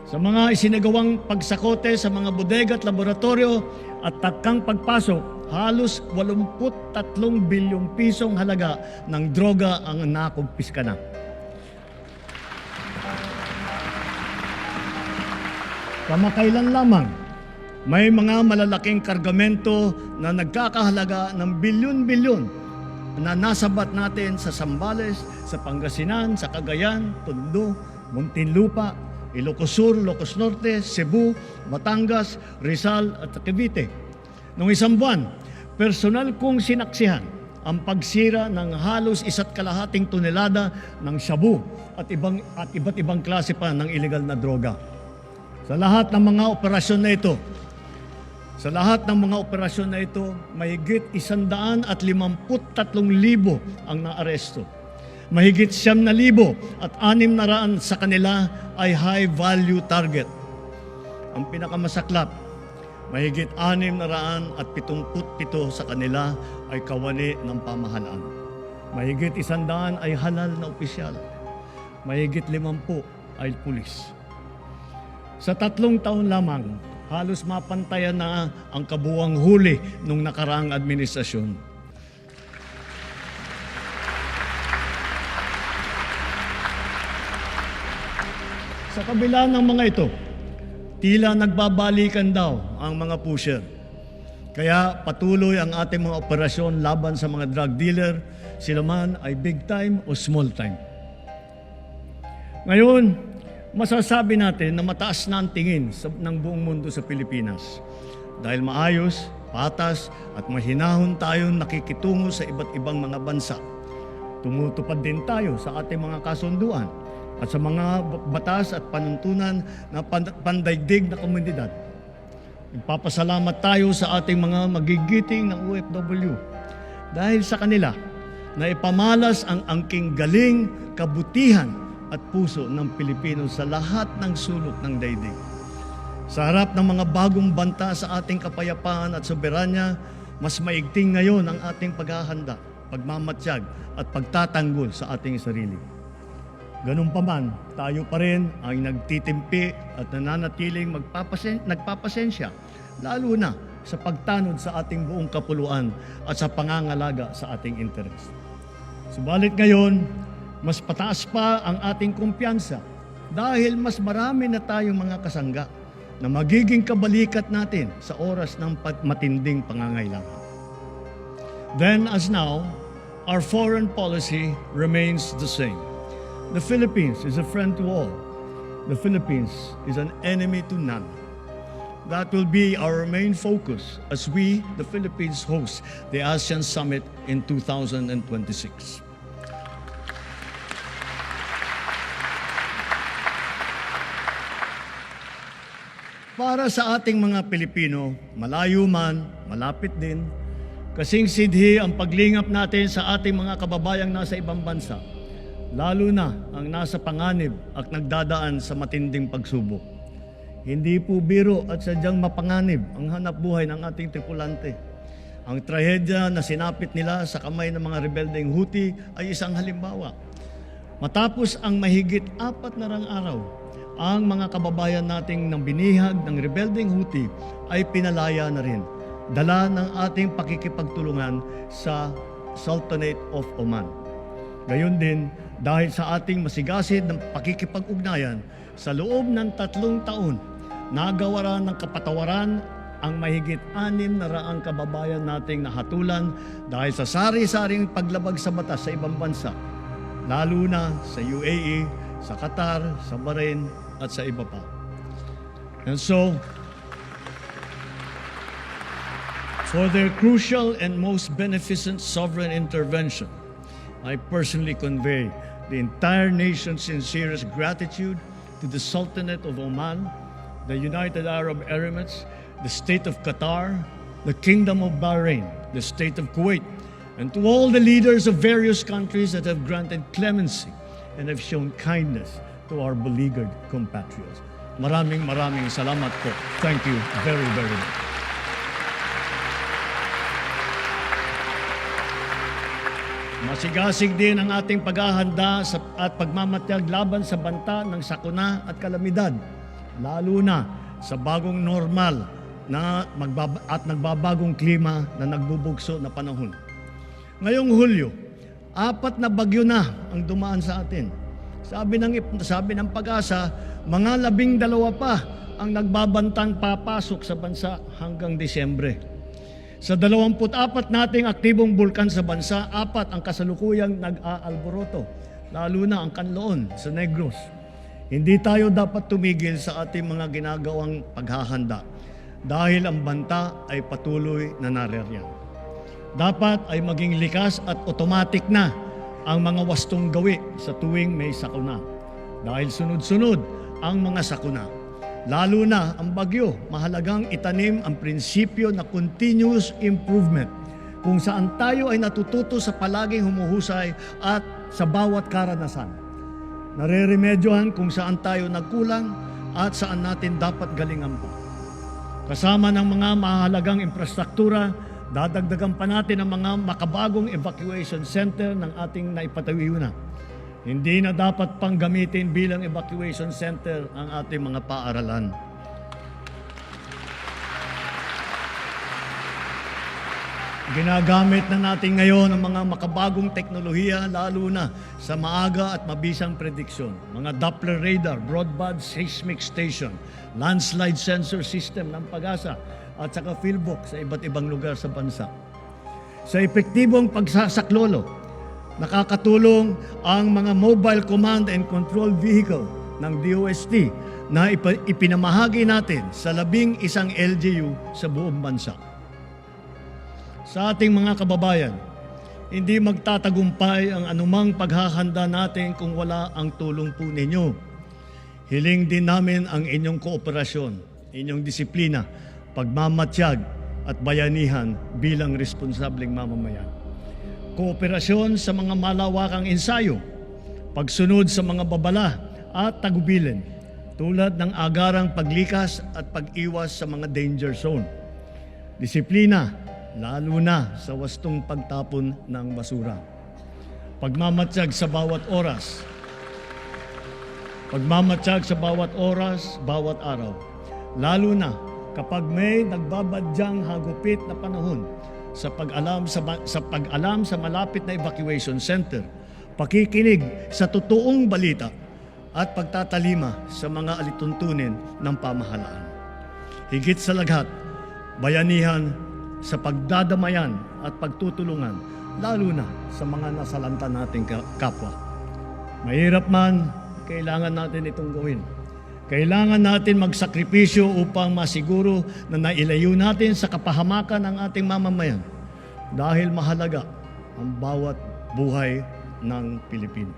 sa mga isinagawang pagsakote sa mga bodega at laboratorio at takang pagpasok, halos 83 bilyong pisong halaga ng droga ang nakumpiska na. Kamakailan lamang, may mga malalaking kargamento na nagkakahalaga ng bilyon-bilyon na nasabat natin sa Zambales, sa Pangasinan, sa Cagayan, Tondo, Muntinlupa, Ilocos Sur, Ilocos Norte, Cebu, Batangas, Rizal at Cavite. Noong isang buwan, personal kong sinaksihan ang pagsira ng halos 1.5 tonelada ng shabu at iba't ibang klase pa ng illegal na droga. Sa lahat ng mga operasyon na ito, mahigit 153,000 ang naaresto. Mahigit 9,000 at 600 sa kanila ay high-value target. Ang pinakamasaklap, mahigit 677 sa kanila ay kawani ng pamahalaan. Mahigit 100 ay halal na opisyal. Mahigit 50 ay pulis. Sa 3 taon lamang, halos mapantayan na ang kabuuang huli nung nakaraang administrasyon. Sa kabila ng mga ito, tila nagbabalikan daw ang mga pusher. Kaya patuloy ang ating mga operasyon laban sa mga drug dealer, sila man ay big time o small time. Ngayon, masasabi natin na mataas na ang tingin ng buong mundo sa Pilipinas dahil maayos, patas at mahinahon tayong nakikitungo sa iba't ibang mga bansa. Tumutupad din tayo sa ating mga kasunduan at sa mga batas at panuntunan na pandaigdig na komunidad. Nagpapasalamat tayo sa ating mga magigiting ng OFW dahil sa kanila na ipamalas ang angking galing, kabutihan at puso ng Pilipino sa lahat ng sulok ng daigdig. Sa harap ng mga bagong banta sa ating kapayapaan at soberanya, mas maigting ngayon ang ating paghahanda, pagmamatsyag at pagtatanggol sa ating sarili. Ganun pa man, tayo pa rin ay nagtitimpi at nananatiling nagpapasensya, lalo na sa pagtanod sa ating buong kapuluan at sa pangangalaga sa ating interes. Subalit ngayon, mas pataas pa ang ating kumpiyansa dahil mas marami na tayong mga kasangga na magiging kabalikat natin sa oras ng matinding pangangailangan. Then as now, our foreign policy remains the same. The Philippines is a friend to all. The Philippines is an enemy to none. That will be our main focus as we, the Philippines, host the ASEAN Summit in 2026. Para sa ating mga Pilipino, malayo man, malapit din, kasing sidhi ang paglingap natin sa ating mga kababayang nasa ibang bansa, lalo na ang nasa panganib at nagdadaan sa matinding pagsubok. Hindi po biro at sadyang mapanganib ang hanap buhay ng ating tripulante. Ang trahedya na sinapit nila sa kamay ng mga rebeldeng Houthi ay isang halimbawa. Matapos ang mahigit 4 na araw, ang mga kababayan nating nang binihag ng rebeldeng Houthi ay pinalaya na rin, dala ng ating pakikipagtulungan sa Sultanate of Oman. Gayon din, dahil sa ating masigasig ng pakikipag-ugnayan, sa loob ng 3 taon, nagawaran ng kapatawaran ang mahigit 600 kababayan nating nahatulan dahil sa sari-saring paglabag sa batas sa ibang bansa, lalo na sa UAE, sa Qatar, sa Bahrain, at sa iba pa. And so, for their crucial and most beneficent sovereign intervention, I personally convey the entire nation's sincerest gratitude to the Sultanate of Oman, the United Arab Emirates, the State of Qatar, the Kingdom of Bahrain, the State of Kuwait, and to all the leaders of various countries that have granted clemency and have shown kindness to our beleaguered compatriots. Maraming salamat po. Thank you very, very much. Masigasig din ang ating paghahanda at pagmamatyag laban sa banta ng sakuna at kalamidad lalo na sa bagong normal at nagbabagong klima na nagbubugso na panahon. Ngayong Hulyo, 4 na bagyo na ang dumaan sa atin. Sabi ng Pag-asa, mga 12 pa ang nagbabantang papasok sa bansa hanggang Disyembre. Sa 24 nating aktibong bulkan sa bansa, 4 ang kasalukuyang nag-aalboroto, lalo na ang Kanloon sa Negros. Hindi tayo dapat tumigil sa ating mga ginagawang paghahanda dahil ang banta ay patuloy na naririyan. Dapat ay maging likas at automatic na ang mga wastong gawi sa tuwing may sakuna. Dahil sunod-sunod ang mga sakuna. Lalo na ang bagyo, mahalagang itanim ang prinsipyo na continuous improvement kung saan tayo ay natututo sa palaging humuhusay at sa bawat karanasan. Nareremedyohan kung saan tayo nagkulang at saan natin dapat galingan pa. Kasama ng mga mahalagang infrastruktura, dadagdagan pa natin ang mga makabagong evacuation center ng ating naipatayo na. Hindi na dapat pang gamitin bilang evacuation center ang ating mga paaralan. Ginagamit na natin ngayon ang mga makabagong teknolohiya lalo na sa maaga at mabisang prediksyon. Mga Doppler radar, broadband seismic station, landslide sensor system ng Pag-asa at saka fieldbook sa iba't ibang lugar sa bansa. Sa epektibong pagsasaklolo, nakakatulong ang mga mobile command and control vehicle ng DOST na ipinamahagi natin sa 11 LGU sa buong bansa. Sa ating mga kababayan, hindi magtatagumpay ang anumang paghahanda natin kung wala ang tulong po ninyo. Hiling din namin ang inyong kooperasyon, inyong disiplina, pagmamatiyag at bayanihan bilang responsableng mamamayan. Kooperasyon sa mga malawakang ensayo, pagsunod sa mga babala at tagubilin, tulad ng agarang paglikas at pag-iwas sa mga danger zone. Disiplina, lalo na sa wastong pagtapon ng basura. Pagmamatiyag sa bawat oras. Pagmamatiyag sa bawat oras, bawat araw. Lalo na kapag may nagbabadyang hagupit na panahon sa pag-alam sa malapit na evacuation center, pakikinig sa totoong balita at pagtatalima sa mga alituntunin ng pamahalaan. Higit sa lahat, bayanihan sa pagdadamayan at pagtutulungan, lalo na sa mga nasalanta nating kapwa. Mahirap man, kailangan natin itong gawin. Kailangan natin magsakripisyo upang masiguro na nailayo natin sa kapahamakan ng ating mamamayan dahil mahalaga ang bawat buhay ng Pilipino.